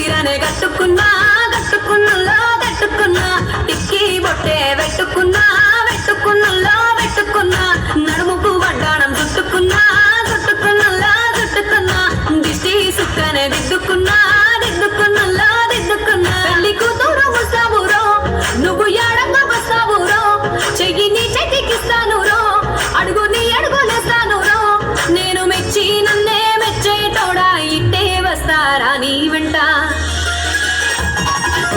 చీరనే కట్టుకున్నా కట్టుకున్నలో కట్టుకున్నా టిక్కీ బొట్టే పెట్టుకున్నా పెట్టుకున్నలో పెట్టుకున్నా నడుముకు వడ్డాణం చుట్టుకున్నా చుట్టుకున్నలో చుట్టుకున్నా దిష్టి సుక్కనే దిద్దుకున్నా దిద్దుకున్నలో దిద్దుకున్నా పెళ్లి కూతురు వస్తావురో నువ్వు ఏడంగా వస్తావురో చెయ్యి నీ చేతికిస్తాను రో అడుగు నీ అడుగులేస్తాను రో నేను మెచ్చి నన్నే మెచ్చేటోడా ఇట్టే వస్తారా నీ వెంట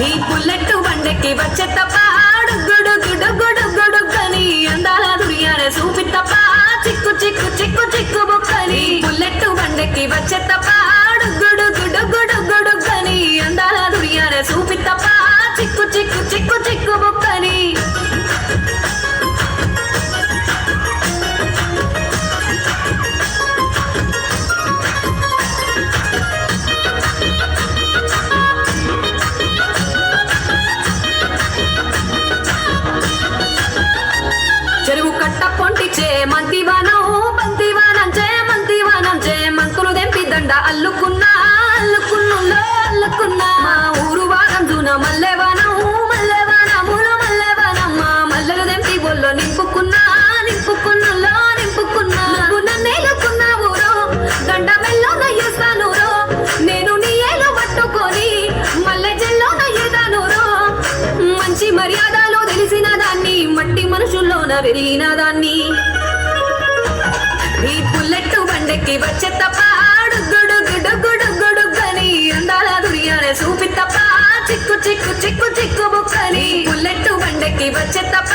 ఈ బుల్లెట్ బండెక్కి వచ్చే తప్ప గుడుగుడుగుడుగుడుగని అందాల దుర్యానే చూపి తప్ప చిక్కు చిక్కు చిక్కు చిక్కు బుక్కని బుల్లెట్ బండెక్కి వచ్చే తప్ప గుడుగుడుగుడుగుడుగని అందాల దుర్యానే చూపి తప్ప చిక్కు చిక్కు చిక్కు చిక్కు బుక్కని చెరువు కట్ట పొంటిచే మంతివానం బంతివానం చే మంకులు దెంపి దండ అల్లుకున్నా అల్లుకున్నులో అల్లుకున్నా మా ఊరు వారం జూన మల్లెవానములు మల్లెవానం మా మల్లెలు దెంపి బొల్లో నింపుకున్నా నింపుకున్నులో నింపుకున్నా నువ్వు నన్నేలుకున్నావు రో దండ మెల్లో నయ్యేస్తాను రో నేను నీ ఏలు పట్టుకొని మల్లె జల్లో నయ్యేదాను రో మంచి మర్యాదలో తెలిసిన దాన్ని మట్టి మనుషుల్లోన పెరిగిన దాన్ని ఈ బుల్లెట్ బండెక్కి వచ్చే తప్ప గుడుగుడుగుడుగుడుగని అందాల దుర్యానే చూపి తప్ప చిక్కు చిక్కు చిక్కు చిక్కు బుక్కని బుల్లెట్ బండెక్కి వచ్చే తప్ప